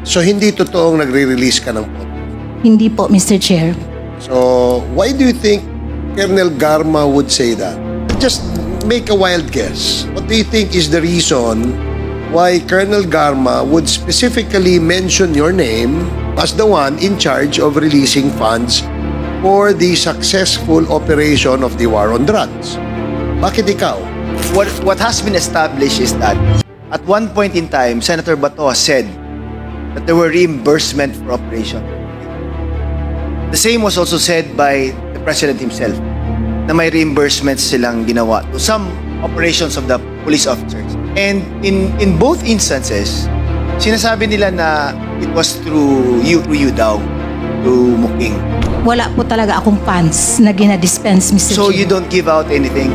So hindi totoong nagre-release ka ng photo. Hindi po, Mr. Chair. So why do you think Colonel Garma would say that? Just make a wild guess. What do you think is the reason why Colonel Garma would specifically mention your name as the one in charge of releasing funds for the successful operation of the war on drugs? Bakit ikaw? What has been established is that at one point in time, Senator Bato said that there were reimbursement for operation. The same was also said by the President himself na may reimbursements silang ginawa to some operations of the police officers. And in both instances, sinasabi nila na it was through you daw, through Muking. Wala po talaga akong funds na ginadispense, Mr. So Chair. you don't give out anything?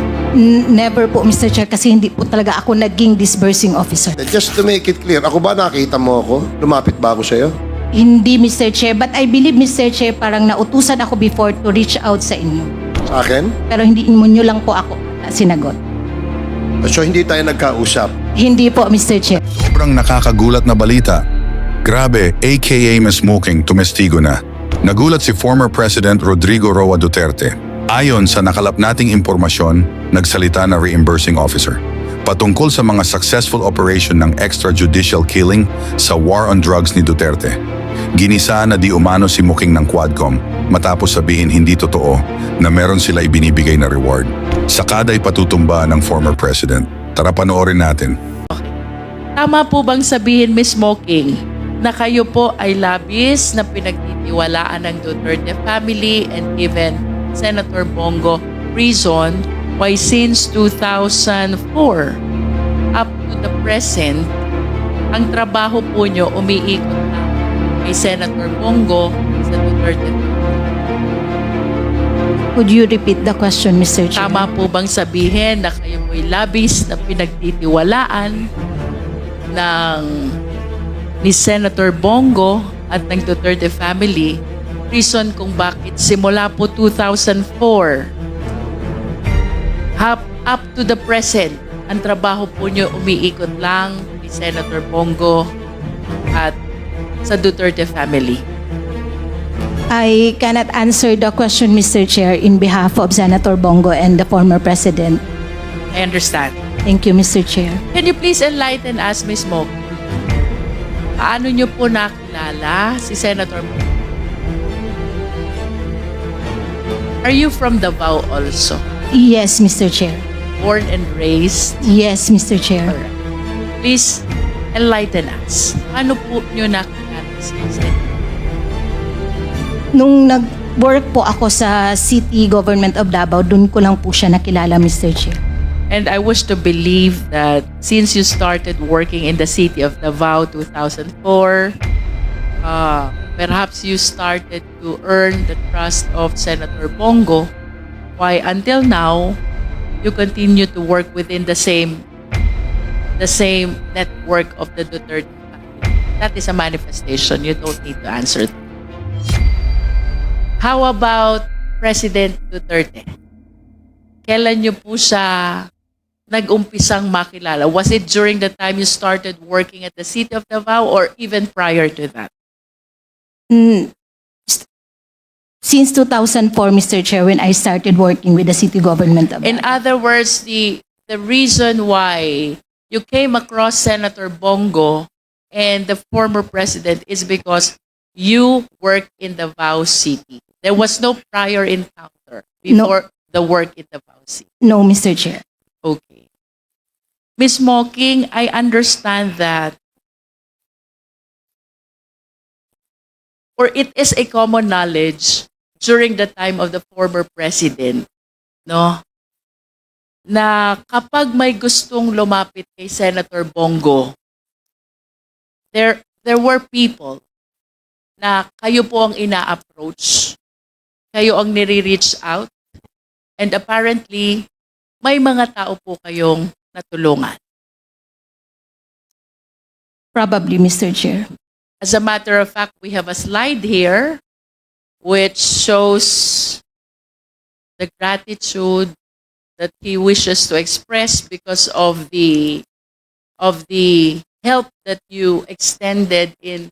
Never po, Mr. Chair, kasi hindi po talaga ako naging disbursing officer. Just to make it clear, ako ba nakita mo ako? Lumapit ba ako sa'yo? Hindi, Mr. Chair. But I believe, Mr. Chair, parang nautusan ako before to reach out sa inyo. Sa akin? Pero hindi mo nyo lang po ako sinagot. So hindi tayo nagkausap. Hindi po, Mr. Chair. Sobrang nakakagulat na balita. Grabe, aka Ms. Muking, Tumistigo na. Nagulat si former President Rodrigo Roa Duterte. Ayon sa nakalap nating impormasyon, nagsalita na reimbursing officer patungkol sa mga successful operation ng extrajudicial killing sa war on drugs ni Duterte. Ginisa na di umano si Muking ng Quadcom matapos sabihin hindi totoo na meron sila ibinibigay na reward. Sakada'y patutumba ng former president. Tara panoorin natin. Tama po bang sabihin, Ms. Muking, na kayo po ay labis na pinagtitiwalaan ng Duterte family and given Senator Bongo reason why since 2004 up to the present, ang trabaho po nyo umiikot na kay Senator Bongo sa Duterte. Could you repeat the question, Mr. Chair? Tama po bang sabihin na kayo po'y labis na pinagtitiwalaan ng ni Senator Bongo at ng Duterte family, reason kung bakit simula po 2004 up to the present, ang trabaho po nyo umiikot lang ni Senator Bongo at sa Duterte family? I cannot answer the question, Mr. Chair, in behalf of Senator Bongo and the former President. I understand. Thank you, Mr. Chair. Can you please enlighten us, Ms. Mo? Paano nyo po nakilala si Senator Bongo? Are you from Davao also? Yes, Mr. Chair. Born and raised? Yes, Mr. Chair. Alright. Please enlighten us. Paano po nyo nakilala si Senator? Nung nag-work po ako sa City Government of Davao, dun ko lang po siya nakilala, Mr. Chair. And I wish to believe that since you started working in the city of Davao 2004, perhaps you started to earn the trust of Senator Bongo. Why until now, you continue to work within the same network of the Duterte family. That is a manifestation. You don't need to answer that. How about President Duterte? Kailan niyo po siya nag-umpisang makilala? Was it during the time you started working at the city of Davao or even prior to that? Since 2004, Mr. Chair, when I started working with the City Government of In Davao. other words, the reason why you came across Senator Bongo and the former president is because you worked in Davao City. There was no prior encounter before the work in Davao City. No, Mr. Chair. Okay. Ms. Muking, I understand that, or it is a common knowledge during the time of the former president, no, na kapag may gustong lumapit kay Senator Bongo, there were people na kayo po ang ina-approach, kayo ang nire-reach out, and apparently, may mga tao po kayong natulungan. Probably, Mr. Chair. As a matter of fact, we have a slide here which shows the gratitude that he wishes to express because of the help that you extended in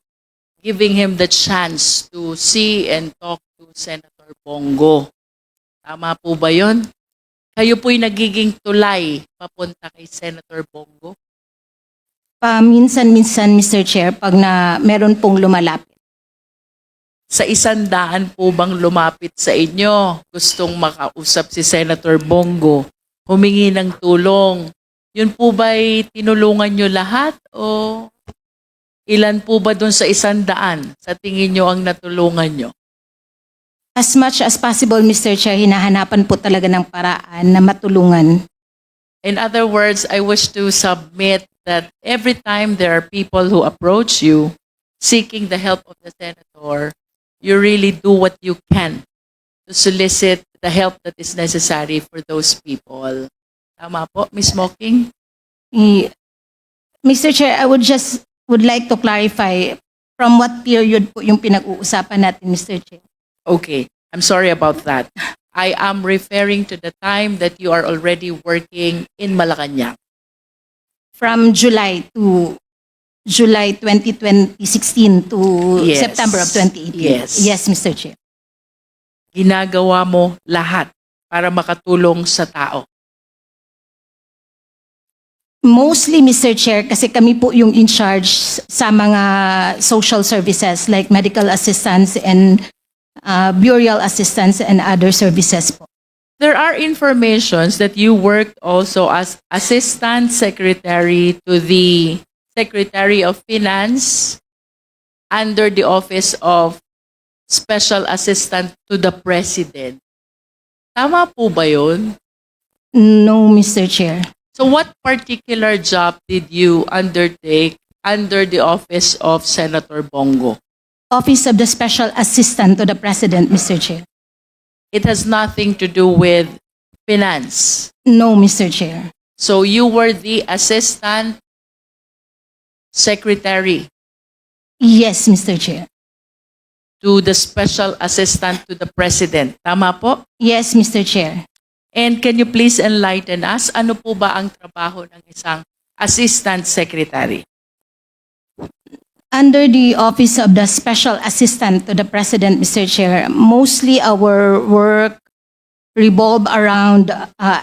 giving him the chance to see and talk to Senator Bongo. Tama po ba yun? Kayo po'y nagiging tulay papunta kay Senator Bongo? Paminsan-minsan, Mr. Chair, pag meron pong lumalapit. Sa 100 po bang lumapit sa inyo, gustong makausap si Senator Bongo, humingi ng tulong, yun po ba'y tinulungan nyo lahat o ilan po ba dun sa 100 sa tingin nyo ang natulungan nyo? As much as possible, Mr. Chair, hinahanapan po talaga ng paraan na matulungan. In other words, I wish to submit that every time there are people who approach you seeking the help of the senator, you really do what you can to solicit the help that is necessary for those people. Tama po, Ms. Muking? Mr. Chair, I would like to clarify from what period po yung pinag-uusapan natin, Mr. Chair. Okay, I'm sorry about that. I am referring to the time that you are already working in Malacanang. From July 2016 to Yes. September of 2018. Yes. Yes, Mr. Chair. Ginagawa mo lahat para makatulong sa tao. Mostly, Mr. Chair, kasi kami po yung in charge sa mga social services like medical assistance and burial assistance and other services po. There are informations that you worked also as Assistant Secretary to the Secretary of Finance under the Office of Special Assistant to the President. Tama po ba yun? No, Mr. Chair. So what particular job did you undertake under the Office of Senator Bongo? Office of the Special Assistant to the President, Mr. Chair. It has nothing to do with finance. No, Mr. Chair. So you were the Assistant Secretary Yes, Mr. Chair. to the Special Assistant to the President. Tama po? Yes, Mr. Chair. And can you please enlighten us, ano po ba ang trabaho ng isang Assistant Secretary? Under the Office of the Special Assistant to the President, Mr. Chair, mostly our work revolve around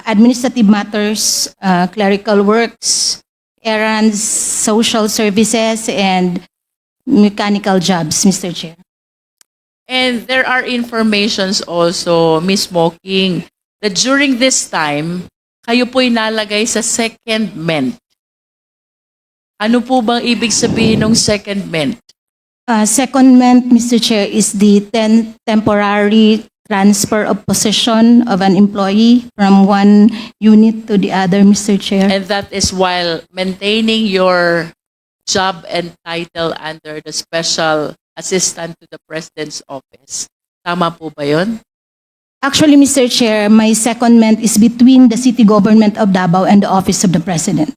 administrative matters, clerical works, errands, social services, and mechanical jobs, Mr. Chair. And there are informations also, Ms. Muking, that during this time, kayo po'y nalagay sa secondment. Ano po bang ibig sabihin ng secondment? Secondment, Mr. Chair, is the temporary transfer of position of an employee from one unit to the other, Mr. Chair. And that is while maintaining your job and title under the Special Assistant to the President's Office. Tama po ba yun? Actually, Mr. Chair, my secondment is between the City Government of Davao and the Office of the President.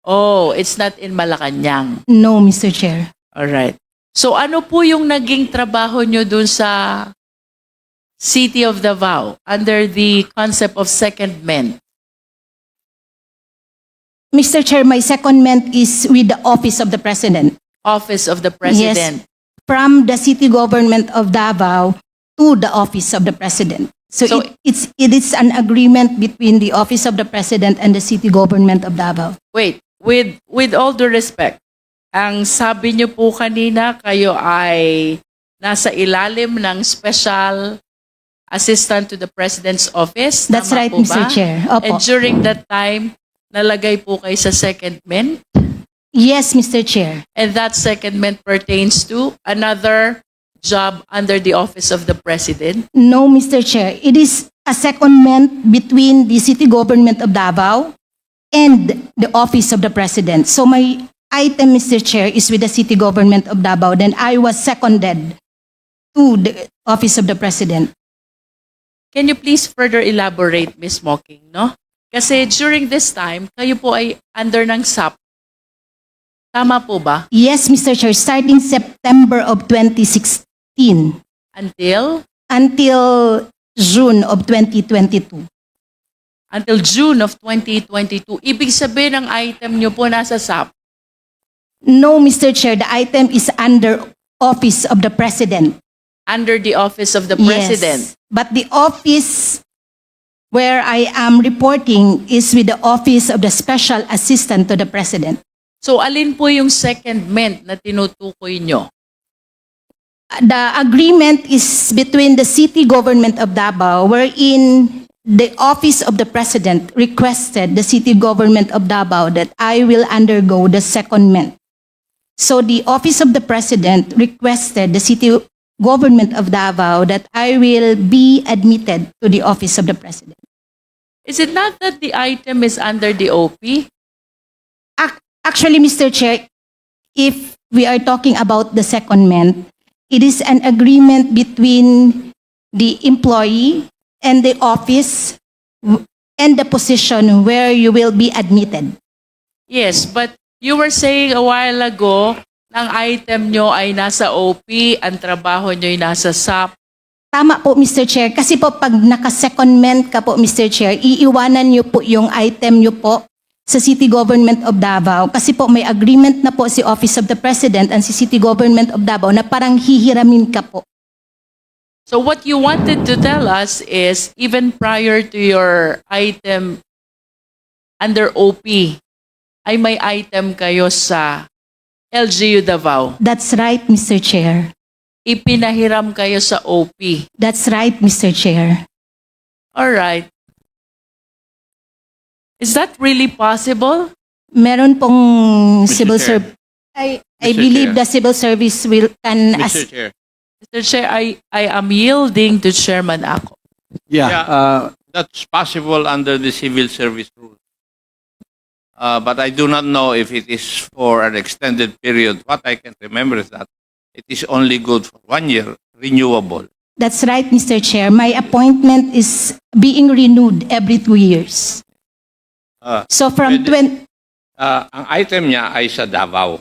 Oh, it's not in Malacanang. No, Mr. Chair. Alright. So ano po yung naging trabaho nyo dun sa City of Davao under the concept of secondment? Mr. Chair, my secondment is with the Office of the President. Office of the President. Yes, from the City Government of Davao to the Office of the President. So, So- it is an agreement between the Office of the President and the City Government of Davao. Wait, with all due respect, ang sabi niyo po kanina, kayo ay nasa ilalim ng Special Assistant to the President's Office. That's Tama right, po Mr. ba? Chair. Opo. And during that time, nalagay po kayo sa secondment? Yes, Mr. Chair. And that secondment pertains to another job under the Office of the President? No, Mr. Chair. It is a secondment between the City Government of Davao and the Office of the President. So my item, Mr. Chair, is with the City Government of Davao. Then I was seconded to the Office of the President. Can you please further elaborate, Ms. Muking, no? Kasi during this time, kayo po ay under ng SAP. Tama po ba? Yes, Mr. Chair, starting September of 2016 Until June of 2022. June of 2022. Ibig sabihin ng item nyo po nasa SAP. No, Mr. Chair, the item is under Office of the President. Under the office of the president. Yes, but the office where I am reporting is with the Office of the Special Assistant to the President. So alin po yung secondment na tinutukoy nyo? The agreement is between the city government of Davao, wherein the Office of the President requested the city government of Davao that I will undergo the secondment. So the Office of the President requested the city government of Davao that I will be admitted to the Office of the President. Is it not that the item is under the OP? Actually, Mr. Chair, if we are talking about the secondment, it is an agreement between the employee and the office and the position where you will be admitted. Yes, but you were saying a while ago, ang item nyo ay nasa OP, ang trabaho nyo ay nasa SAP. Tama po, Mr. Chair. Kasi po pag naka-secondment ka po, Mr. Chair, iiwanan nyo po yung item nyo po sa City Government of Davao. Kasi po may agreement na po si Office of the President and si City Government of Davao na parang hihiramin ka po. So what you wanted to tell us is, even prior to your item under OP, ay may item kayo sa LGU Davao. That's right, Mr. Chair. Ipinahiram kayo sa OP. That's right, Mr. Chair. All right. Is that really possible? Meron pong Mr. civil Chair. service. I Mr. believe Chair. the civil service can Mr. Chair. Mr. Chair, I am yielding to Chairman Ako. Yeah, that's possible under the civil service rules. But I do not know if it is for an extended period. What I can remember is that it is only good for 1 year, renewable. That's right, Mr. Chair. My appointment is being renewed every 2 years. So from pwede- Ang item niya ay sa Davao.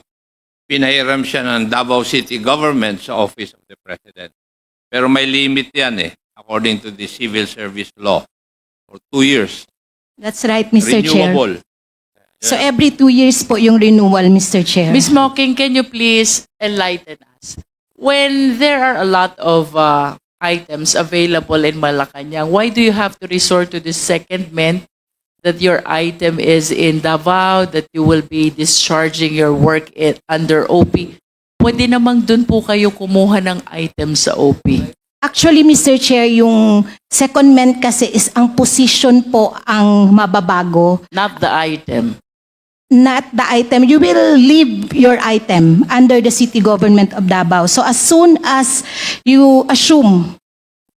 Pinahiram siya ng Davao City Government sa Office of the President. Pero may limit yan according to the civil service law. For 2 years. That's right, Mr. Chair. Renewable. So every 2 years po yung renewal, Mr. Chair. Ms. Muking, can you please enlighten us? When there are a lot of items available in Malacanang, why do you have to resort to this secondment that your item is in Davao, that you will be discharging your work under OP? Pwede namang dun po kayo kumuha ng item sa OP. Actually, Mr. Chair, yung secondment kasi is ang position po ang mababago, Not the item. not the item. You will leave your item under the City Government of Davao. So as soon as you assume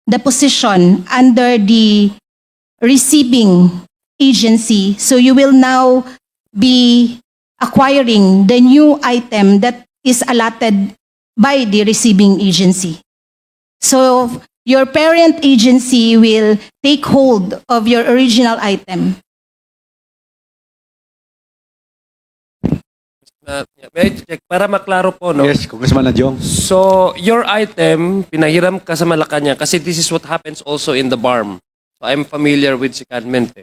the position under the receiving agency, so you will now be acquiring the new item that is allotted by the receiving agency. So your parent agency will take hold of your original item. May I check para maklaro po, no? Yes, Congressman Adjong. So, your item, pinahiram ka sa Malacanang kasi this is what happens also in the BARM. So, I'm familiar with secondment.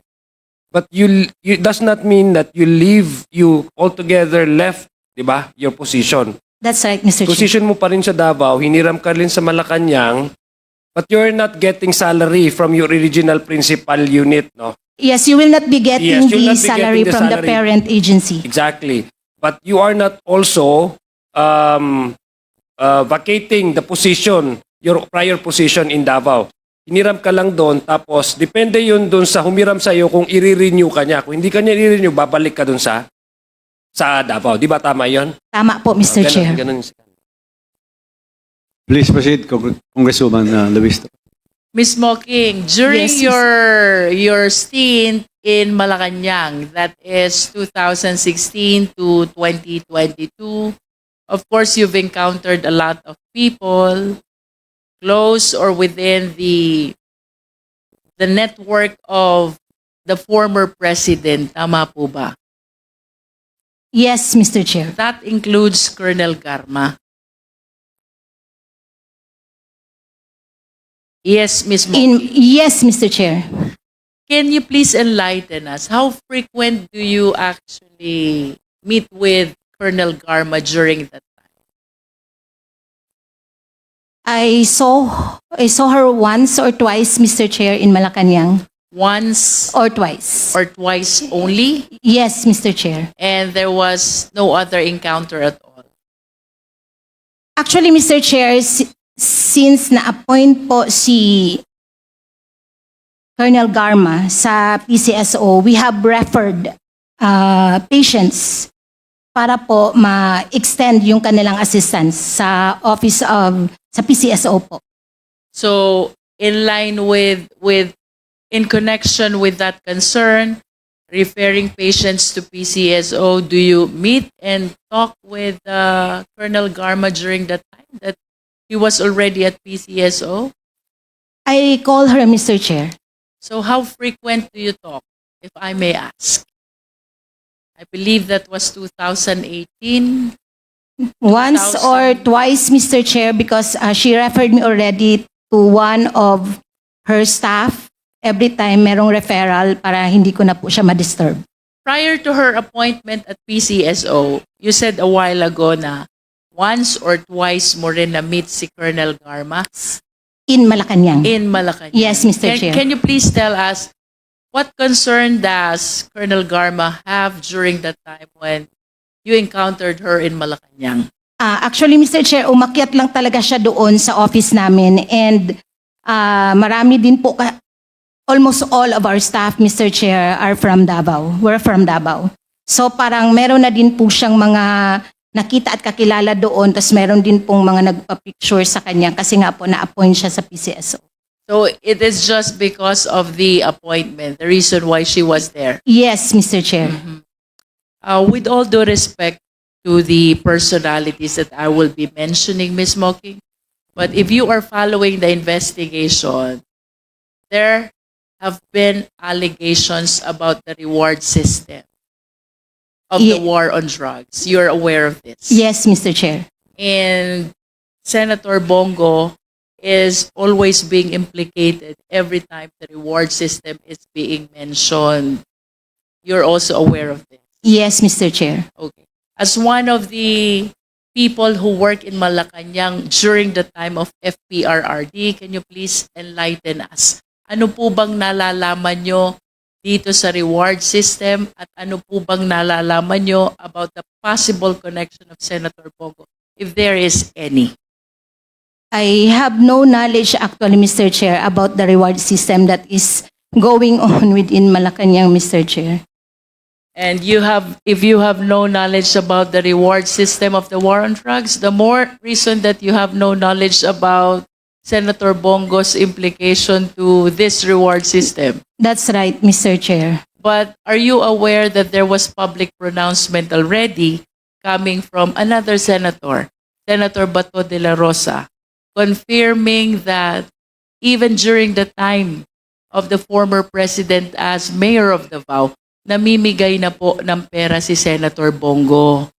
But you does not mean that you altogether left, di ba, your position. That's right, Mr. Chair. Position mo pa rin sa Davao, hiniram ka rin sa Malacanang, but you're not getting salary from your original principal unit, no? Yes, you will not be getting Yes, you'll the not be salary getting the from the salary. parent agency. Exactly. But you are not also vacating the position, your prior position in Davao. Hiniram ka lang doon, tapos depende yun doon sa humiram sa iyo kung i-renew ka niya. Kung hindi ka niya i-renew, babalik ka doon sa Davao. Di ba tama yun? Tama po, Mr. Chair. Ganun. Please proceed, Congresswoman Luis. Ms. Muking, during Yes, your stint in Malacanang, that is 2016 to 2022, of course, you've encountered a lot of people close or within the network of the former president. Tama po ba? Yes, Mr. Chair. That includes Colonel Garma. Yes, Ms. Muking. Yes, Mr. Chair. Can you please enlighten us? How frequent do you actually meet with Colonel Garma during that time? I saw her once or twice, Mr. Chair, in Malacanang. Once Or twice. or twice only? Yes, Mr. Chair. And there was no other encounter at all? Actually, Mr. Chair, since na-appoint po si Colonel Garma sa PCSO, we have referred patients para po ma-extend yung kanilang assistance sa sa PCSO po. So, in line in connection with that concern, referring patients to PCSO, do you meet and talk with Colonel Garma during that time that he was already at PCSO? I call her, Mr. Chair. So how frequent do you talk, if I may ask? I believe that was 2018. Once 2000. or twice, Mr. Chair, because she referred me already to one of her staff. Every time merong referral para hindi ko na po siya ma-disturb. Prior to her appointment at PCSO, you said a while ago na once or twice mo rin na-meet si Colonel Garma In Malacanang. in Malacanang. Yes, Mr. Chair. Can you please tell us what concern does Colonel Garma have during that time when you encountered her in Malacanang? Actually, Mr. Chair, umakyat lang talaga siya doon sa office namin and marami din po, almost all of our staff, Mr. Chair, are from Davao. We're from Davao. So parang meron na din po siyang mga nakita at kakilala doon, tapos meron din pong mga nagpa-picture sa kanya kasi nga po na-appoint siya sa PCSO. So it is just because of the appointment, the reason why she was there. Yes, Mr. Chair. With all due respect to the personalities that I will be mentioning, Ms. Muking, but if you are following the investigation, there have been allegations about the reward system of the war on drugs. You're aware of this? Yes, Mr. Chair. And Senator Bongo is always being implicated every time the reward system is being mentioned. You're also aware of this? Yes, Mr. Chair. Okay. As one of the people who work in Malacanang during the time of FPRRD, can you please enlighten us? Ano po bang nalalaman nyo dito sa reward system at ano po bang nalalaman nyo about the possible connection of Senator Bongo, if there is any? I have no knowledge actually, Mr. Chair, about the reward system that is going on within Malacanang, Mr. Chair. And if you have no knowledge about the reward system of the war on drugs, the more reason that you have no knowledge about Senator Bongo's implication to this reward system. That's right, Mr. Chair. But are you aware that there was public pronouncement already coming from another senator, Senator Bato de la Rosa, confirming that even during the time of the former president as mayor of Davao, namimigay na po ng pera si Senator Bongo.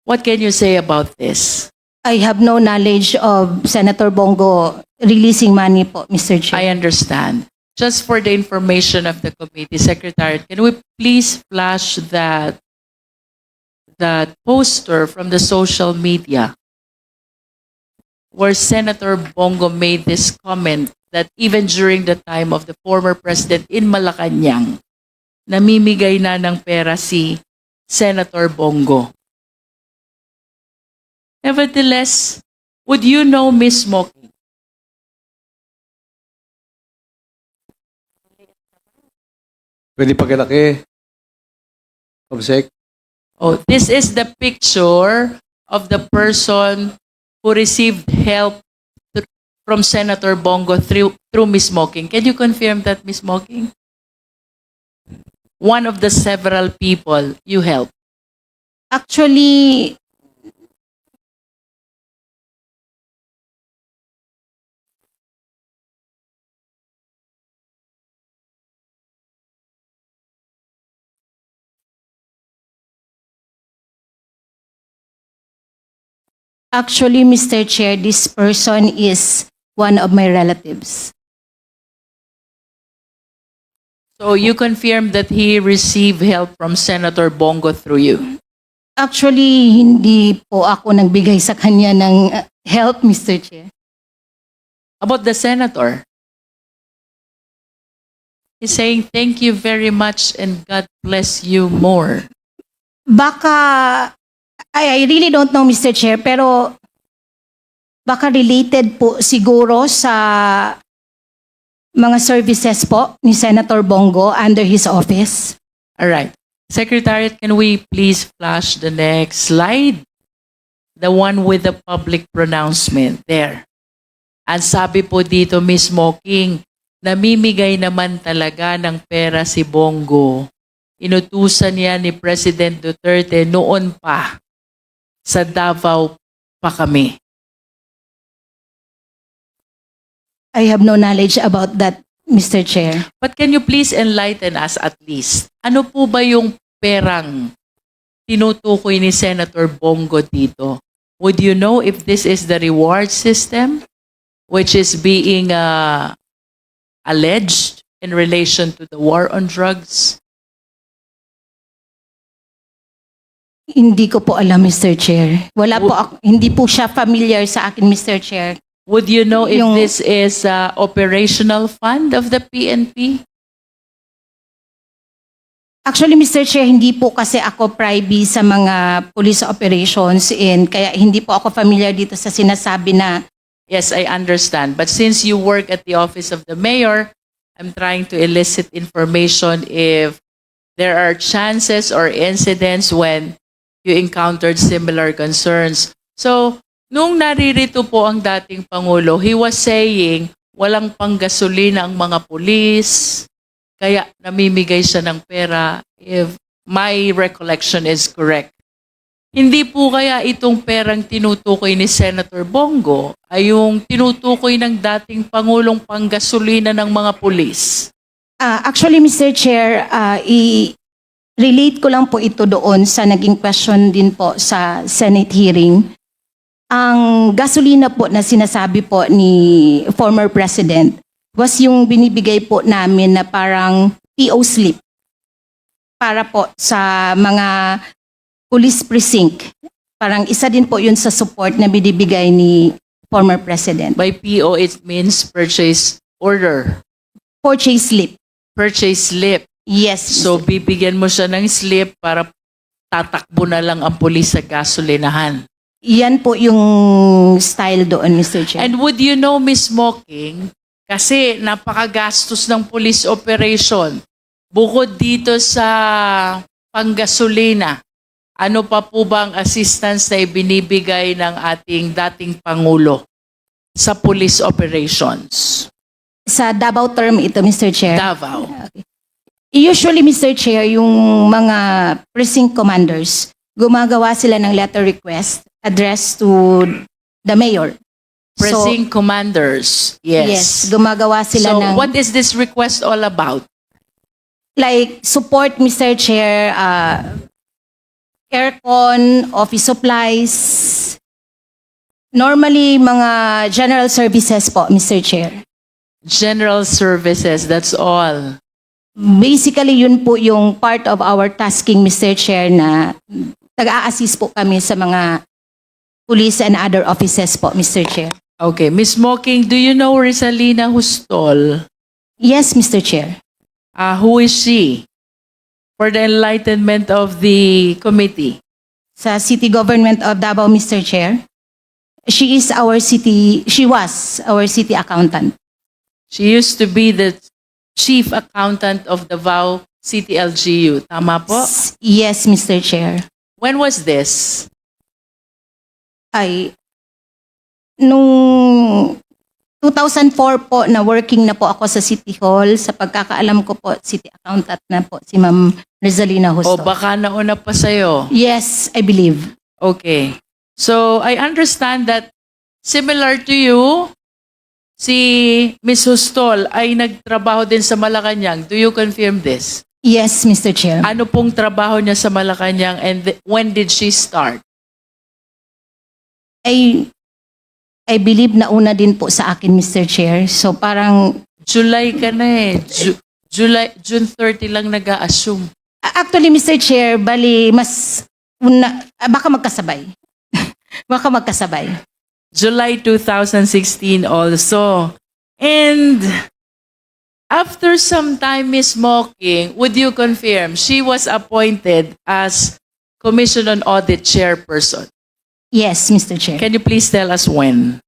What can you say about this? I have no knowledge of Senator Bongo releasing money po, Mr. Chair. I understand. Just for the information of the committee, Secretary, can we please flash that poster from the social media where Senator Bongo made this comment that even during the time of the former president in Malacanang, namimigay na ng pera si Senator Bongo. Nevertheless, would you know Ms. Muking? Pwede pagkalaki. Obsec. Oh, this is the picture of the person who received help from Senator Bongo through Ms. Muking. Can you confirm that, Ms. Muking? One of the several people you helped. Actually, Mr. Chair, this person is one of my relatives. So you confirm that he received help from Senator Bongo through you? Actually, hindi po ako nagbigay sa kanya ng help, Mr. Chair. About the senator? He's saying, thank you very much and God bless you more. Baka, I really don't know, Mr. Chair, pero baka related po siguro sa mga services po ni Senator Bongo under his office. All right. Secretariat, can we please flash the next slide? The one with the public pronouncement. There. Ang sabi po dito, Ms. Muking, namimigay naman talaga ng pera si Bongo. Inutusan niya ni President Duterte noon pa. Sa Davao pa kami. I have no knowledge about that, Mr. Chair. But can you please enlighten us at least? Ano po ba yung perang tinutukoy ni Senator Bongo dito? Would you know if this is the reward system which is being alleged in relation to the war on drugs? Hindi ko po alam, Mr. Chair. Wala po ako, hindi po siya familiar sa akin, Mr. Chair. Would you know if Yung- this is operational fund of the PNP? Actually, Mr. Chair, hindi po kasi ako privy sa mga police operations and kaya hindi po ako familiar dito sa sinasabi na Yes, I understand. But since you work at the office of the mayor, I'm trying to elicit information if there are chances or incidents when you encountered similar concerns. So, nung naririto po ang dating Pangulo, he was saying walang panggasolina ang mga pulis, kaya namimigay siya ng pera, if my recollection is correct. Hindi po kaya itong perang tinutukoy ni Senator Bongo ay yung tinutukoy ng dating Pangulong panggasolina ng mga pulis? actually, Mr. Chair, i-relate ko lang po ito doon sa naging question din po sa Senate hearing. Ang gasolina po na sinasabi po ni former President was yung binibigay po namin na parang PO slip para po sa mga police precinct. Parang isa din po yun sa support na binibigay ni former President. By PO, it means purchase order. Purchase slip. Purchase slip. Yes. So, bibigyan mo siya ng slip para tatakbo na lang ang pulis sa gasolinahan. Yan po yung style doon, Mr. Chair. And would you know, Ms. Muking, kasi napakagastos ng police operation, bukod dito sa panggasolina, ano pa po ba ang assistance na ibinibigay ng ating dating Pangulo sa police operations? Sa Davao term ito, Mr. Chair. Davao. Usually, Mr. Chair, yung mga precinct commanders, gumagawa sila ng letter request addressed to the mayor. Precinct commanders. Yes, Yes. gumagawa sila So, ng what is this request all about? like support, Mr. Chair, aircon, office supplies, normally mga general services po, Mr. Chair. General services, that's all. Basically, yun po yung part of our tasking, Mr. Chair, na nag-a-assist po kami sa mga police and other offices po, Mr. Chair. Okay, Ms. Muking, do you know Rizalina Hustol? Yes, Mr. Chair. Who is she? For the enlightenment of the committee. Sa City Government of Davao, Mr. Chair, she was our city accountant. She used to be the chief accountant of Davao City LGU. Tama po? Yes, Mr. Chair. When was this? Ay, nung 2004 po na working na po ako sa City Hall, sa pagkakaalam ko po, city accountant na po si Ma'am Rizalina O Justo. baka nauna pa sa'yo? Yes, I believe. Okay. So, I understand that similar to you, si Ms. Hustol ay nagtrabaho din sa Malacanang. Do you confirm this? Yes, Mr. Chair. Ano pong trabaho niya sa Malacanang and when did she start? I believe na una din po sa akin, Mr. Chair. So parang, July ka na eh. June 30 lang nag-a-assume. actually, Mr. Chair, bali, mas baka magkasabay. Baka magkasabay. July 2016 also. And after some time, Ms. Muking, would you confirm she was appointed as Commission on Audit Chairperson? Yes, Mr. Chair. Can you please tell us when?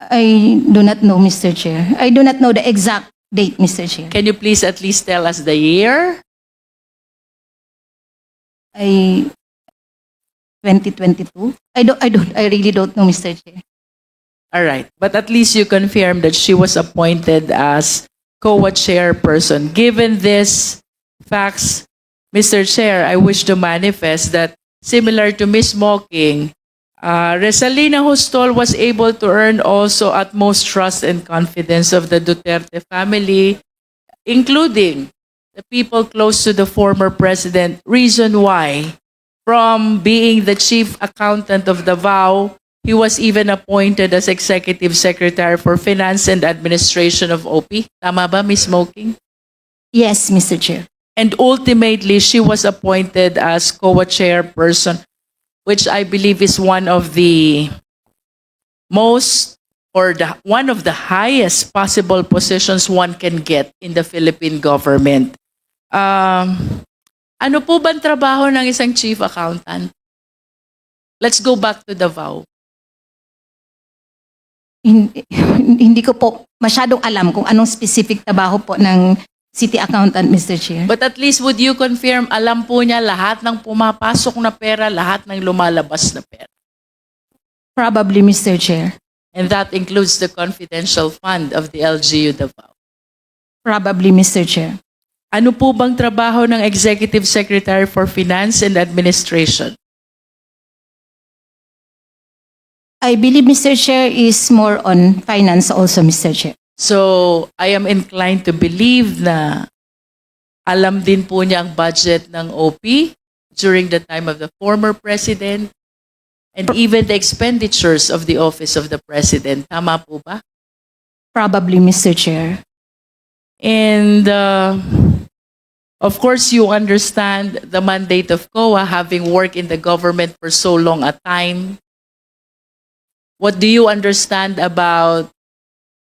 I do not know, Mr. Chair. I do not know the exact date, Mr. Chair. Can you please at least tell us the year? 2022? I really don't know, Mr. Chair. All right. But at least you confirmed that she was appointed as COA chairperson. Given this facts, Mr. Chair, I wish to manifest that similar to Ms. Muking, Resalina Hostol was able to earn also utmost trust and confidence of the Duterte family, including the people close to the former president. Reason why, from being the chief accountant of Davao, he was even appointed as Executive Secretary for Finance and Administration of OP. Tama ba, Ms. Muking? Yes, Mr. Chair. And ultimately, she was appointed as COA chairperson, which I believe is one of the most, or one of the highest possible positions one can get in the Philippine government. Ano po bang trabaho ng isang chief accountant? Let's go back to Davao. Hindi ko po masyadong alam kung anong specific trabaho po ng city accountant, Mr. Chair. But at least would you confirm, alam po niya lahat ng pumapasok na pera, lahat ng lumalabas na pera? Probably, Mr. Chair. And that includes the confidential fund of the LGU Davao. Probably, Mr. Chair. Ano po bang trabaho ng Executive Secretary for Finance and Administration? I believe, Mr. Chair, is more on finance also, Mr. Chair. So, I am inclined to believe na alam din po niya ang budget ng OP during the time of the former president and even the expenditures of the office of the president. Tama po ba? Probably, Mr. Chair. And of course, you understand the mandate of COA, having worked in the government for so long a time. What do you understand about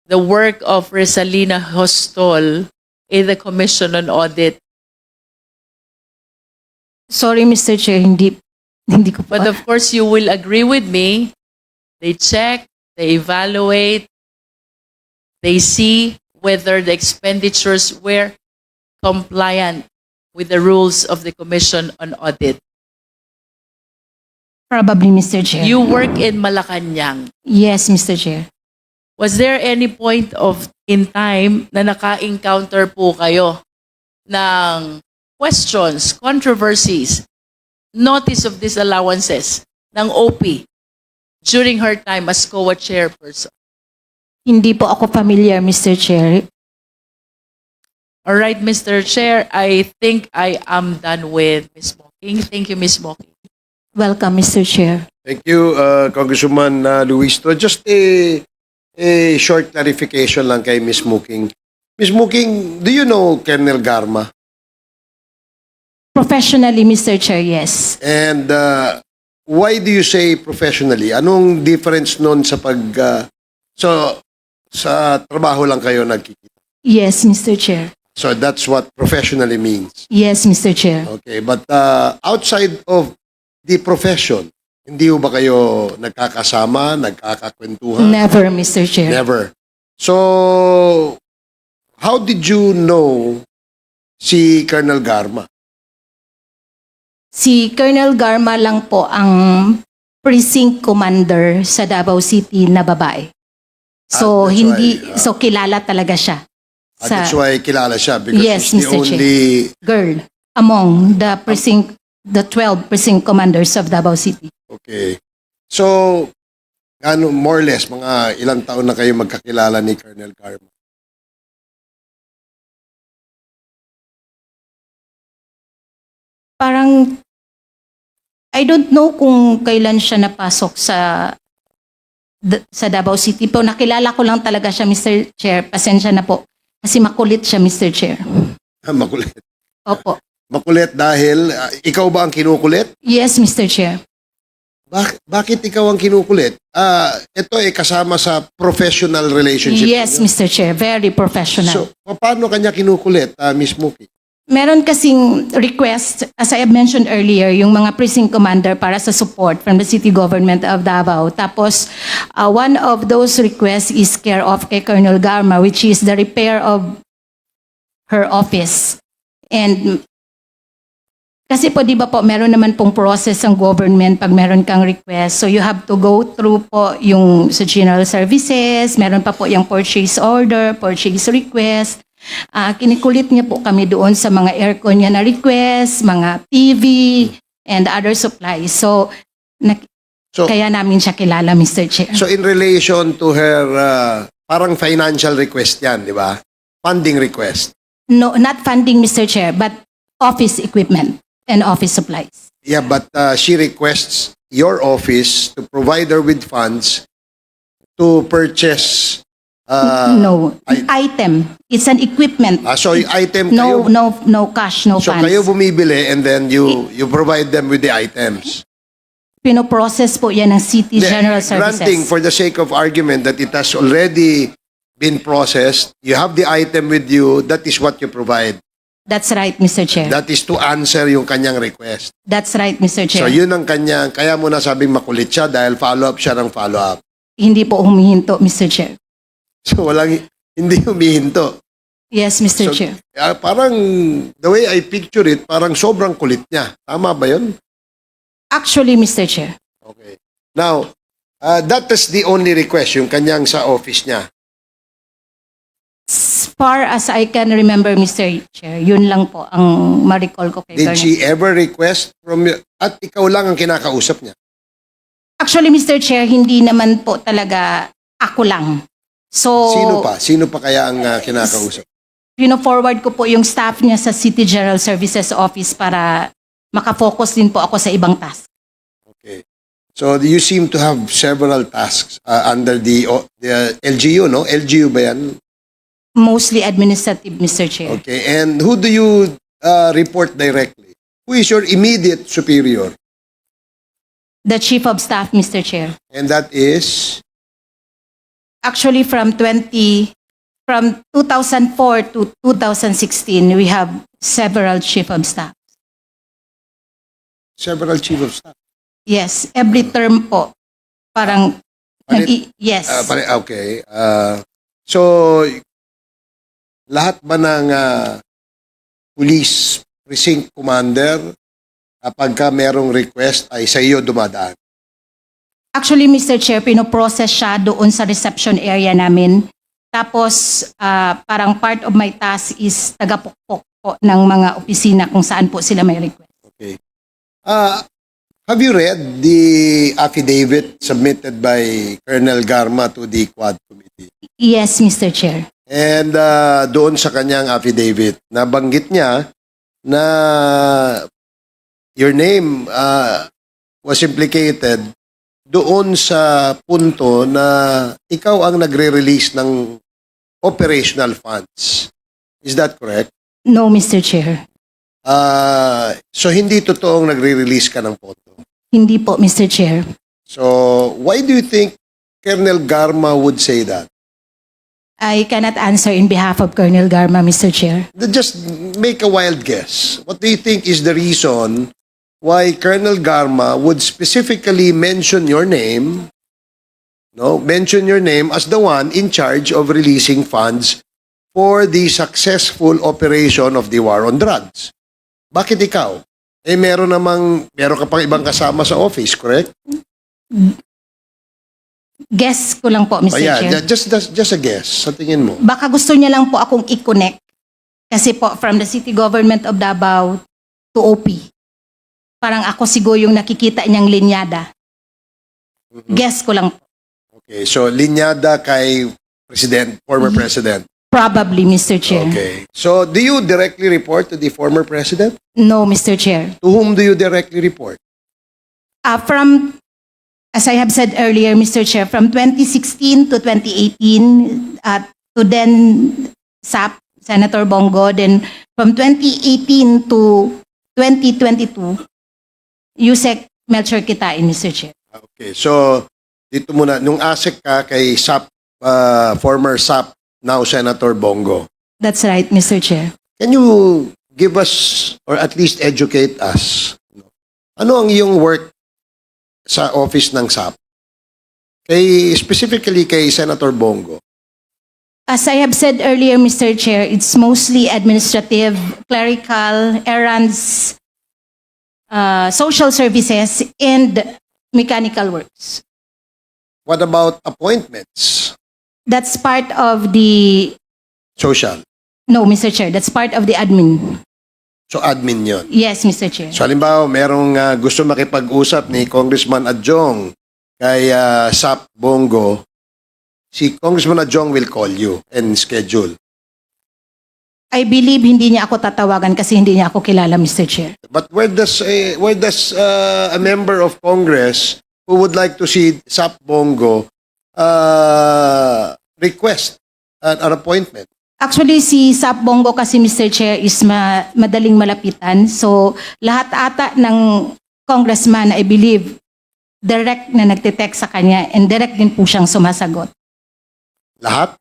the work of Resalina Hostol in the Commission on Audit? Sorry, Mr. Chair, hindi ko po. But of course, you will agree with me. They check, they evaluate, they see whether the expenditures were compliant with the rules of the Commission on Audit. Probably, Mr. Chair. You work in Malacanang. Yes, Mr. Chair. Was there any point in time na naka-encounter po kayo ng questions, controversies, notice of disallowances ng OP during her time as COA chairperson? Hindi po ako familiar, Mr. Chair. All right, Mr. Chair, I think I am done with Ms. Muking. Thank you, Ms. Muking. Welcome, Mr. Chair. Thank you, Congresswoman Luis. Just a short clarification lang kay Ms. Muking. Ms. Muking, do you know Colonel Garma? Professionally, Mr. Chair, yes. And why do you say professionally? Anong difference nun sa sa trabaho lang kayo nagkikita? Yes, Mr. Chair. So that's what professionally means. Yes, Mr. Chair. Okay, but outside of the profession, hindi ba kayo nagkakasama, nagkakakwentuhan? Never, Mr. Chair. Never. So, how did you know si Colonel Garma? Si Colonel Garma lang po ang precinct commander sa Davao City na babae. So, that's so kilala talaga siya. That's why kilala siya because Yes, she's the Mr. Chair. only... Girl among the 12 precinct commanders of Davao City. Okay. So, more or less, mga ilang taon na kayo magkakilala ni Colonel Garma? Parang, I don't know kung kailan siya napasok sa Davao City. Pero nakilala ko lang talaga siya, Mr. Chair. Pasensya na po. Kasi makulit siya, Mr. Chair. Makulit. Opo. Makulit dahil ikaw ba ang kinukulit? Yes, Mr. Chair. Bakit ikaw ang kinukulit? Ito ay kasama sa professional relationship. Yes, ninyo. Mr. Chair. Very professional. So, paano kanya kinukulit, Miss Muking? Meron kasing request, as I have mentioned earlier, yung mga precinct commander para sa support from the city government of Davao. Tapos, one of those requests is care of kay Colonel Garma, which is the repair of her office. And kasi po, di ba po, meron naman pong process ang government pag meron kang request. So you have to go through po yung sa general services, meron pa po yung purchase order, purchase request. Kinikulit niya po kami doon sa mga aircon niya na request, mga TV, and other supplies. So kaya namin siya kilala, Mr. Chair. So in relation to her, parang financial request yan, di ba? Funding request. No, not funding, Mr. Chair, but office equipment and office supplies. Yeah, but she requests your office to provide her with funds to purchase No, item. It's an equipment. so yung item No, kayo, no cash, no so funds. kayo bumibili and then you provide them with the items. Pinoprocess po yan ng City General Services. Granting for the sake of argument that it has already been processed, you have the item with you, that is what you provide. That's right, Mr. Chair. That is to answer yung kanyang request. That's right, Mr. So Chair. yun ang kanyang, kaya mo na sabing makulit siya dahil follow-up siya ng follow-up. Hindi po humihinto, Mr. Chair. So hindi humihinto. Yes, Mr. So, Chair. parang, the way I picture it, parang sobrang kulit niya. Tama ba yun? Actually, Mr. Chair, Okay. Now, that is the only request, yung kanyang sa office niya. as far as I can remember, Mr. Chair, yun lang po ang ma-recall ko kay Did Colonel. she ever request from you? At ikaw lang ang kinakausap niya. Actually, Mr. Chair, hindi naman po talaga ako lang. So, Sino pa? Sino pa kaya ang kinakausap? pino-forward ko po yung staff niya sa City General Services Office para makafocus din po ako sa ibang task. Okay. So you seem to have several tasks under the LGU, no? LGU ba yan? Mostly administrative, Mr. Chair. Okay. And who do you report directly? Who is your immediate superior? The Chief of Staff, Mr. Chair. And that is? Actually, from 2004 to 2016, we have several Chief of Staff. Several chief of staff. Yes, every term po. Parang, yes. Okay. So, lahat ba ng police precinct commander, kapag ka merong request, ay sa iyo dumadaan? Actually, Mr. Chair, pinoprocess siya doon sa reception area namin. Tapos, parang part of my task is tagapukpok po ng mga opisina kung saan po sila may request. Okay. Have you read the affidavit submitted by Colonel Garma to the Quad Committee? Yes, Mr. Chair. And doon sa kanyang affidavit, nabanggit niya na your name was implicated doon sa punto na ikaw ang nagre-release ng operational funds. Is that correct? No, Mr. Chair. So hindi totoong nagre-release ka ng pondo. Hindi po, Mr. Chair. So why do you think Colonel Garma would say that? I cannot answer in behalf of Colonel Garma, Mr. Chair. Just make a wild guess. What do you think is the reason why Colonel Garma would specifically mention your name, mention your name as the one in charge of releasing funds for the successful operation of the war on drugs? Bakit ikaw? Meron ka pang ibang kasama sa office, correct? Guess ko lang po, Mr. Chair. Just a guess, sa tingin mo. Baka gusto niya lang po akong i-connect. Kasi po, from the city government of Davao to OP. Parang ako siguro yung nakikita niyang linyada. Guess ko lang po. Okay, so linyada kay former president. Probably, Mr. Chair. Okay. So do you directly report to the former president? No, Mr. Chair. To whom do you directly report? As I have said earlier, Mr. Chair, from 2016 to 2018, to then SAP, Senator Bongo, then from 2018 to 2022, Yusek Melchor Kitain, Mr. Chair. Okay, so dito muna, nung ASEC ka kay SAP, former SAP, now Senator Bongo. That's right, Mr. Chair. Can you give us, or at least educate us, ano ang iyong work sa office ng SAP? Specifically kay Senator Bongo. As I have said earlier, Mr. Chair, it's mostly administrative, clerical, errands, social services, and mechanical works. What about appointments? That's part of the... Social. No, Mr. Chair, that's part of the admin. So admin yun. Yes, Mr. Chair. So halimbawa, merong gusto makipag-usap ni Congressman Adjong kay SAP Bongo, si Congressman Adjong will call you and schedule. I believe hindi niya ako tatawagan kasi hindi niya ako kilala, Mr. Chair. But where does a member of Congress who would like to see SAP Bongo request an appointment? Actually, si Sap Bongo kasi, Mr. Chair, is madaling malapitan. So, lahat ata ng congressman, I believe, direct na nagtitext sa kanya and direct din po siyang sumasagot. Lahat?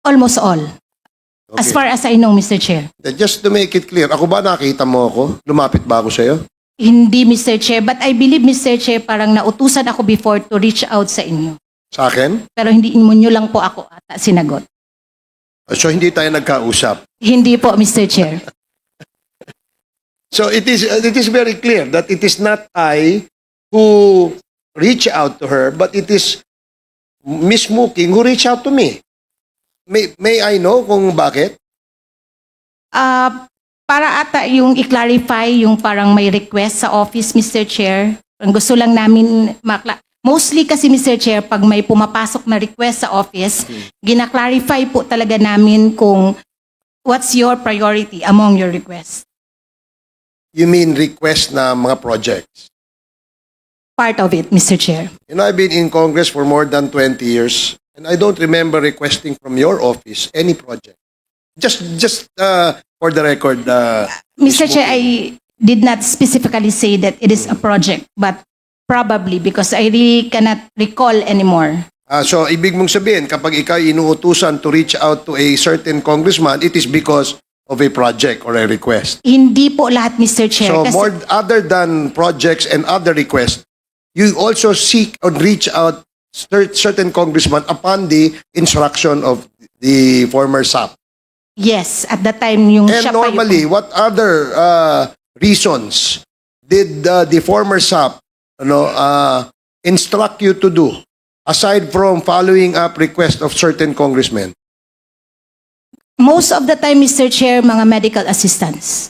Almost all. Okay. As far as I know, Mr. Chair. Just to make it clear, ako ba nakita mo ako? Lumapit ba ako sa'yo? Hindi, Mr. Chair. But I believe, Mr. Chair, parang nautusan ako before to reach out sa inyo. Sa akin? Pero hindi mo nyo lang po ako ata sinagot. So hindi tayo nagkausap. Hindi po, Mr. Chair. So it is very clear that it is not I who reach out to her, but it is Miss Muking who reach out to me. May I know kung bakit? Para ata yung i-clarify yung parang may request sa office, Mr. Chair. Ang gusto lang namin mostly kasi, Mr. Chair, pag may pumapasok na request sa office, gina-clarify po talaga namin kung what's your priority among your requests. You mean request na mga projects? Part of it, Mr. Chair. You know, I've been in Congress for more than 20 years, and I don't remember requesting from your office any project. Just for the record, Mr. Chair, I did not specifically say that it is a project, but probably because I really cannot recall anymore. So, ibig mong sabihin, kapag ikaw inuutusan to reach out to a certain congressman, it is because of a project or a request. Hindi po lahat, Mr. Chair. So, kasi, other than projects and other requests, you also seek or reach out certain congressman upon the instruction of the former SAP. yes, at that time, yung And siya pa yung- normally, what other reasons did the former SAP instruct you to do aside from following up request of certain congressmen? Most of the time, Mr. Chair, mga medical assistants.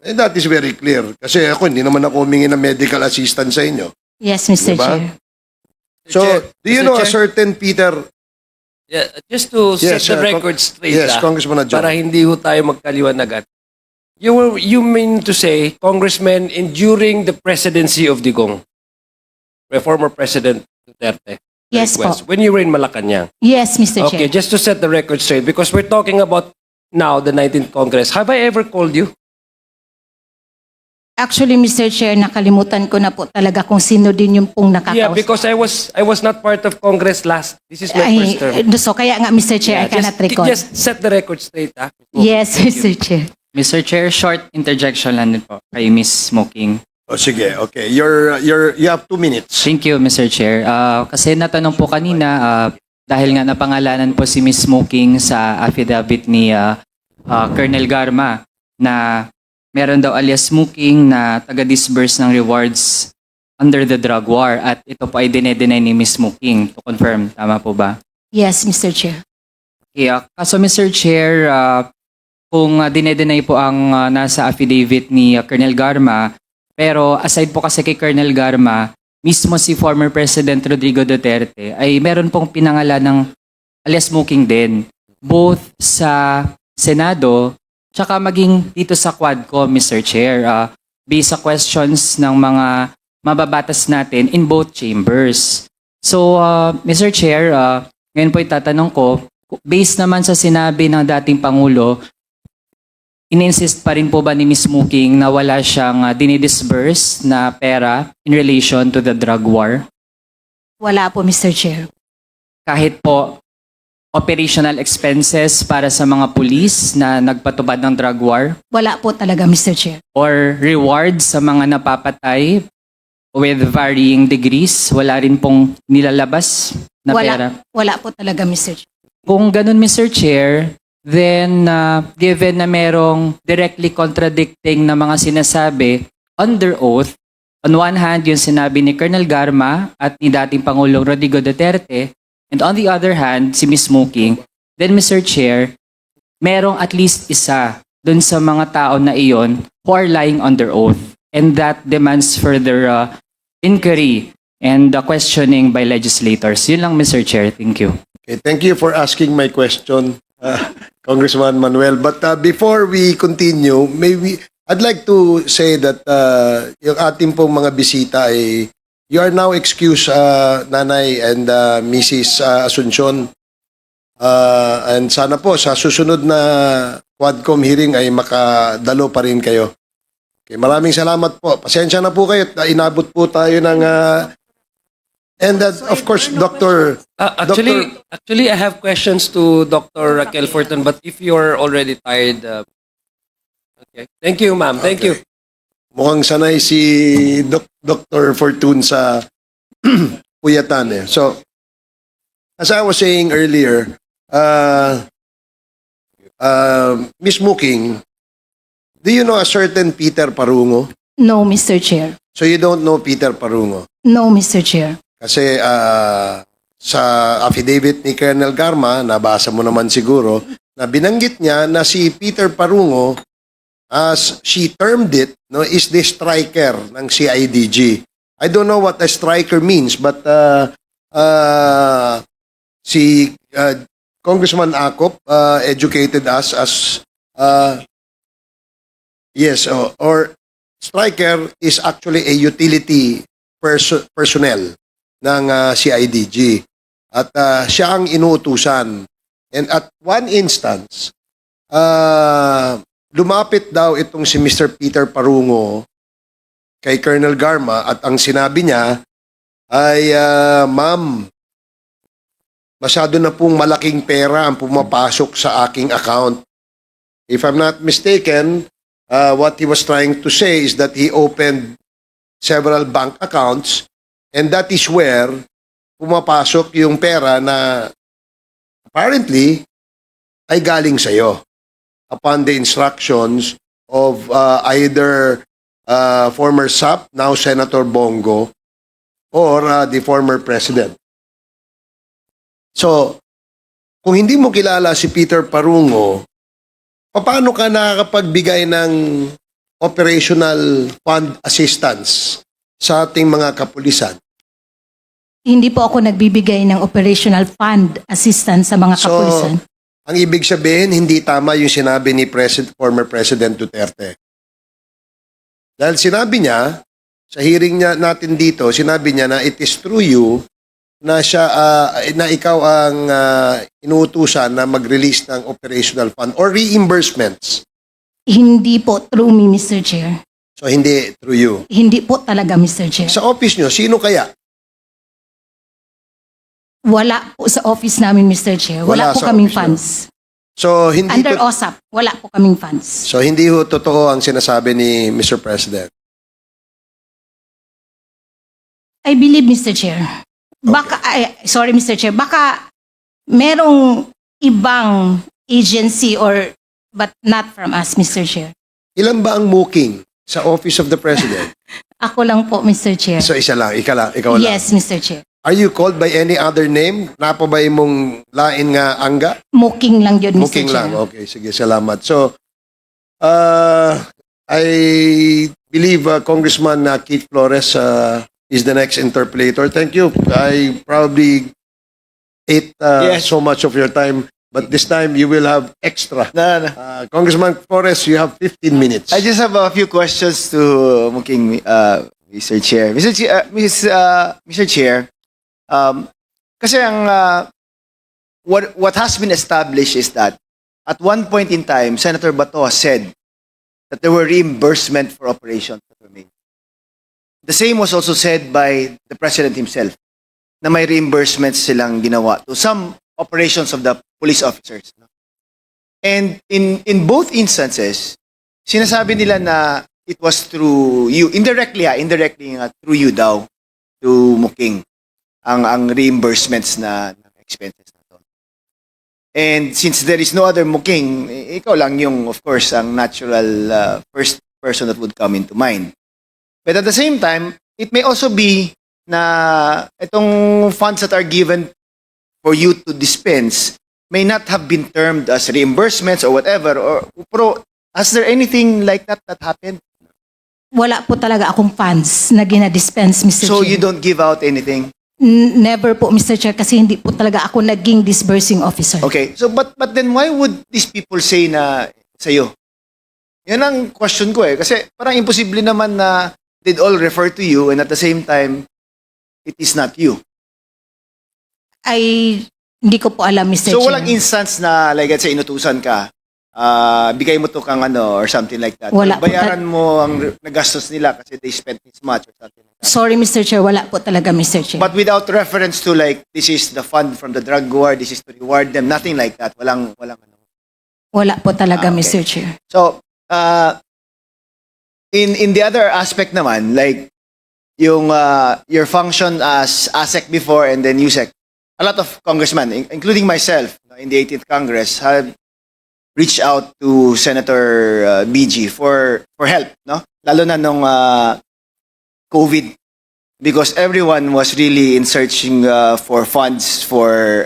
And that is very clear. Kasi ako, hindi naman ako humingi ng medical assistance sa inyo. Yes, Mr. Diba? Chair. So, do you Mr. know a Chair? certain Peter? Yeah, just to set the Con- record straight, Yes, Congressman Adjong. para hindi ho tayo magkaliwanagan. You mean to say, Congressman, during the presidency of Digong, the former President Duterte, Yes po. when you were in Malacanang. Yes, Mr. Okay, Chair. just to set the record straight, because we're talking about now the 19th Congress. Have I ever called you? Actually, Mr. Chair, nakalimutan ko na po talaga kung sino din yung pong nakakausap. Yeah, because I was not part of Congress last. This is my first term. So kaya nga, Mr. Chair, I cannot recall. Just set the record straight. Ah. Yes, Mr. Chair. Mr. Chair, short interjection lang din po kay Miss Muking. O sige, okay. You have 2 minutes. Thank you, Mr. Chair. Kasi natanong po kanina, dahil nga napangalanan po si Miss Muking sa affidavit ni Colonel Garma na meron daw alias Muking na taga-disburse ng rewards under the drug war at ito po ay dinedenay ni Miss Muking. To confirm, tama po ba? Yes, Mr. Chair. Okay, kaso Mr. Chair, kung dinedenay po ang nasa affidavit ni Colonel Garma, pero aside po kasi kay Colonel Garma, mismo si former President Rodrigo Duterte ay meron pong pinangalan ng alias Muking din, both sa Senado, tsaka maging dito sa Quadcom, Mr. Chair, based sa questions ng mga mababatas natin in both chambers. So, Mr. Chair, ngayon po itatanong ko, based naman sa sinabi ng dating Pangulo, ininsist pa rin po ba ni Ms. Muking na wala siyang dinidisburse na pera in relation to the drug war? Wala po, Mr. Chair. Kahit po operational expenses para sa mga pulis na nagpatubad ng drug war? Wala po talaga, Mr. Chair. Or rewards sa mga napapatay with varying degrees? Wala rin pong nilalabas na pera? Wala po talaga, Mr. Chair. Kung ganun, Mr. Chair, then given na merong directly contradicting na mga sinasabi under oath, on one hand, yung sinabi ni Colonel Garma at ni dating Pangulong Rodrigo Duterte, and on the other hand, si Ms. Muking, then Mr. Chair, merong at least isa dun sa mga tao na iyon who are lying under oath. And that demands further inquiry and questioning by legislators. Yun lang, Mr. Chair. Thank you. Okay, thank you for asking my question, Congressman Manuel. But before we continue, I'd like to say that yung ating pong mga bisita ay you are now excused, Nanay and Mrs. Asuncion. And sana po sa susunod na Quadcom hearing ay makadalo pa rin kayo. Okay, maraming salamat po. Pasensya na po kayo. Inabot po tayo ng and of course, Dr. Actually, I have questions to Dr. Raquel Fortun, but if you're already tired, okay. Thank you, ma'am. Thank you. Mukhang sanay si Dr. Fortun sa puyatan eh. So, as I was saying earlier, Ms. Muking, do you know a certain Peter Parungo? No, Mr. Chair. So you don't know Peter Parungo? No, Mr. Chair. Kasi sa affidavit ni Colonel Garma, nabasa mo naman siguro, na binanggit niya na si Peter Parungo, as she termed it, no, is the striker ng CIDG. I don't know what a striker means, but si Congressman Acop educated us as yes, or striker is actually a utility personnel ng CIDG. At siya ang inuutusan. And at one instance, lumapit daw itong si Mr. Peter Parungo kay Colonel Garma at ang sinabi niya ay, Ma'am, masyado na pong malaking pera ang pumapasok sa aking account. If I'm not mistaken, what he was trying to say is that he opened several bank accounts and that is where pumapasok yung pera na apparently ay galing sa'yo upon the instructions of either former SAP, now Senator Bongo, or the former president. So, kung hindi mo kilala si Peter Parungo, paano ka nakakapagbigay ng operational fund assistance sa ating mga kapulisan? Hindi po ako nagbibigay ng operational fund assistance sa mga kapulisan. Ang ibig sabihin, hindi tama yung sinabi ni former President Duterte. Dahil sinabi niya, sa hearing niya natin dito, sinabi niya na it is through you na siya na ikaw ang inuutusan na mag-release ng operational fund or reimbursements. Hindi po through me, Mr. Chair. So hindi through you. Hindi po talaga, Mr. Chair. Sa office niyo, sino kaya? Wala po sa office namin, Mr. Chair. Wala Wala po sa kaming office funds. So hindi Under OSAP, wala po kaming funds. So hindi ho totoo ang sinasabi ni Mr. President. I believe, Mr. Chair. Baka, sorry, Mr. Chair, baka merong ibang agency or but not from us, Mr. Chair. Ilan ba ang Muking sa Office of the President? Ako lang po, Mr. Chair. So isa lang, ikaw lang. Yes, Mr. Chair. Are you called by any other name? Napa ba mong lain nga angga? Muking lang yun, Mr. Muking Chair. lang. Okay, sige, salamat. So, I believe Congressman Keith Flores is the next interpolator. Thank you. I probably ate so much of your time, but this time you will have extra. No. Congressman Flores, you have 15 minutes. I just have a few questions to Muking, Mr. Chair. Mr. Chair, kasi ang what has been established is that at one point in time, Senator Bato said that there were reimbursement for operations that were made. The same was also said by the President himself, na may reimbursements silang ginawa to some operations of the police officers. And in both instances, sinasabi nila na it was through you, indirectly through you daw, to Muking, ang reimbursements na expenses na to. And since there is no other Muking, ikaw lang yung, of course, ang natural first person that would come into mind. But at the same time, it may also be na itong funds that are given for you to dispense may not have been termed as reimbursements or whatever. Pero has there anything like that happened? Wala po talaga akong funds na ginadispense, Mr. So Chair. you don't give out anything? Never po, Mr. Chair, kasi hindi po talaga ako naging disbursing officer. Okay. So but then why would these people say na sa'yo? Yan ang question ko eh. Kasi parang imposible naman na they'd all refer to you and at the same time, it is not you. Ay, hindi ko po alam, Mr. So Chair. walang instance na like let's say inutusan ka, bigay mo to kang ano or something like that. Wala po. Bayaran mo ang nagastos nila kasi they spent this much or something like that. Sorry, Mr. Chair, wala po talaga, Mr. Chair. But without reference to like this is the fund from the drug war, this is to reward them, nothing like that. Walang ano. Wala po talaga, Okay. Mr. Chair. So, in the other aspect naman, like yung your function as ASEC before and then USEC, a lot of congressmen, including myself, in the 18th Congress, have reached out to Senator BG for help, no? Lalo na nung COVID, because everyone was really in searching for funds for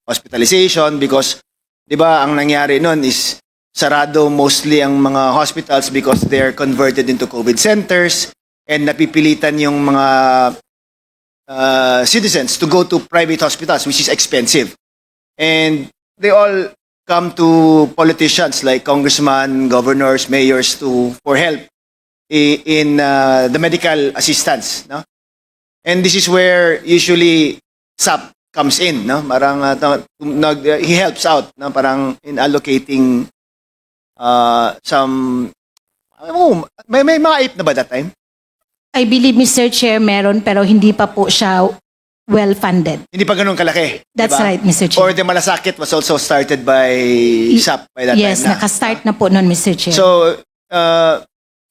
hospitalization because, di ba, ang nangyari nun is sarado mostly ang mga hospitals because they're converted into COVID centers and napipilitan yung mga citizens to go to private hospitals, which is expensive. And they all come to politicians like congressmen, governors, mayors for help in the medical assistance, no? And this is where usually SAP comes in, no? Parang he helps out, no? Parang in allocating some may mga aip na ba that time? I believe, Mr. Chair, meron pero hindi pa po siya well-funded. Hindi pa ganun kalaki. That's diba? right, Mr. Chair. Or the Malasakit was also started by SAP by that Yes, time na. nakastart na po nun, Mr. Chair. So,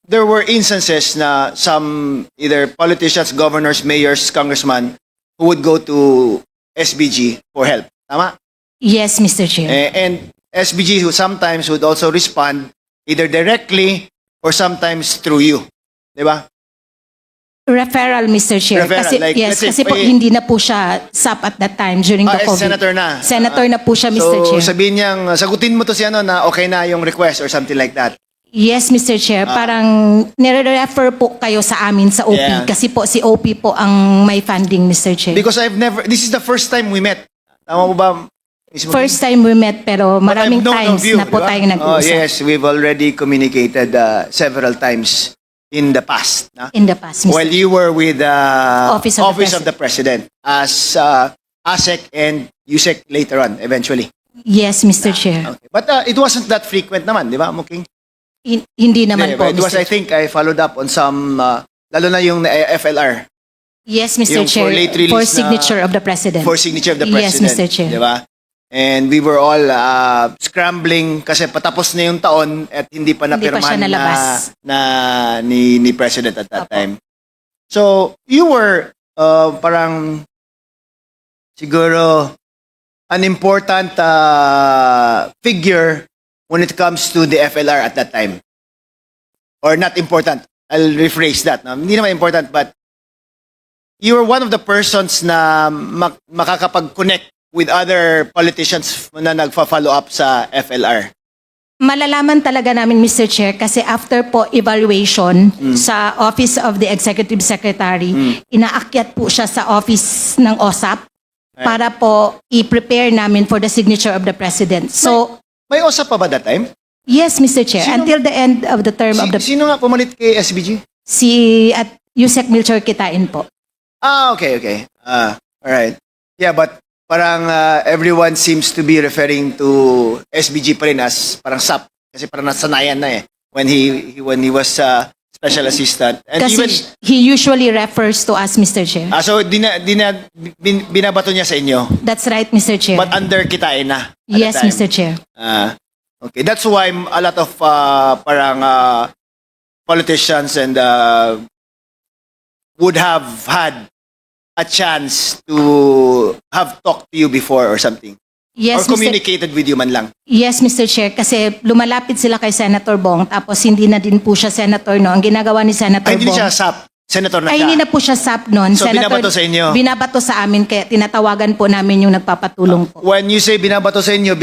there were instances na some either politicians, governors, mayors, congressmen who would go to SBG for help. Tama? Yes, Mr. Chair. And SBG who sometimes would also respond either directly or sometimes through you. Di ba? Referral, Mr. Chair. Referral, Kasi, like, yes, let's say, kasi po hindi na po siya SAP at that time during the COVID. Senator na. Senator na po siya, Mr. So, Chair. sabihin niyang, sagutin mo to si ano na okay na yung request or something like that. Yes, Mr. Chair. Parang nire-refer po kayo sa amin sa OP. Yeah. Kasi po si OP po ang may funding, Mr. Chair. Because this is the first time we met. Tama mo ba? Miss Muking? First time we met pero But maraming I've known times of you, na po diba? tayong nag-uusap. Oh, yes, we've already communicated several times in the past. Na? In the past, Mr. While you were with the Office of the of the President as ASEC and USEC later on, eventually. Yes, Mr. Chair. Okay. But it wasn't that frequent naman, di ba, Muking? Hindi naman po, It was, Mr. I think, I followed up on some, lalo na yung FLR, Yes, Mr. yung for Chair. late release For na- signature of the President. for signature of the Yes, President. Mr. Chair. Di ba? And we were all scrambling kasi patapos na yung taon at hindi pa Hindi pa siya napirmahan nalabas. ni President at that Opo. time. So, you were parang siguro an important figure when it comes to the FLR at that time. Or not important. I'll rephrase that. No? Hindi naman important, but you were one of the persons na makakapag-connect with other politicians na nagfa-follow up sa FLR. Malalaman talaga namin, Mr. Chair, kasi after po evaluation sa Office of the Executive Secretary, inaakyat po siya sa office ng OSAP para po i-prepare namin for the signature of the President. So, May OSAP pa ba that time? yes, Mr. Chair, Sino- until the end of the term of the Sino nga pumalit kay SBG? si at Yusek Milchor Kitain po. Okay. Alright. Yeah, but parang everyone seems to be referring to SBG pa rin as parang SAP. Kasi parang nasanayan na eh. when he was special assistant. And Kasi even he usually refers to us, Mr. Chair. so binabato niya sa inyo. That's right, Mr. Chair. But under kitain na. at the Yes, time. Mr. Chair. Okay, that's why a lot of parang politicians and would have had a chance to have talked to you before or something. Yes, or Mr. communicated with you man lang. Yes, Mr. Chair. Kasi lumalapit sila kay Senator Bong, tapos hindi na din po siya Senator, no? Ang ginagawa ni Senator Ay, hindi Bong... siya SAP. Senator na Ay, siya. hindi na po siya SAP noon. So, binabato sa inyo? Binabato sa amin, kaya tinatawagan po namin yung nagpapatulong po. When you say binabato sa inyo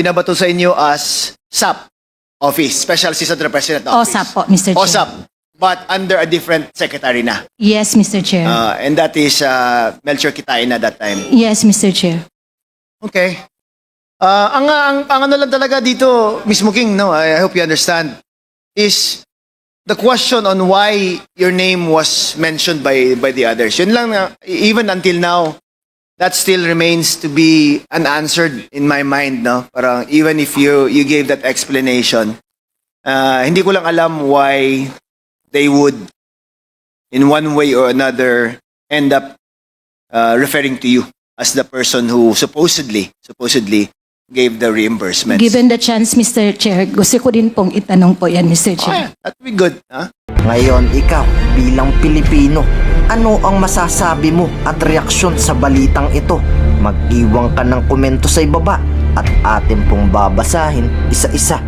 as SAP office, Special Assistant to the President Office. OSAP po, Mr. Chair. OSAP. But under a different secretary na. Yes, Mr. Chair. And that is Melchor Kitain at that time. Yes, Mr. Chair. Okay. Ang ano lang talaga dito, Miss Muking, no, I hope you understand, is the question on why your name was mentioned by the others. Yun lang, even until now, that still remains to be unanswered in my mind, no? Parang even if you gave that explanation, hindi ko lang alam why they would, in one way or another, end up referring to you as the person who supposedly gave the reimbursement. Given the chance, Mr. Chair, gusto ko din pong itanong po yan, Mr. Chair. That would be good. Huh? Ngayon, ikaw bilang Pilipino, ano ang masasabi mo at reaksyon sa balitang ito? Mag-iwan ka ng komento sa ibaba at atin pong babasahin isa-isa.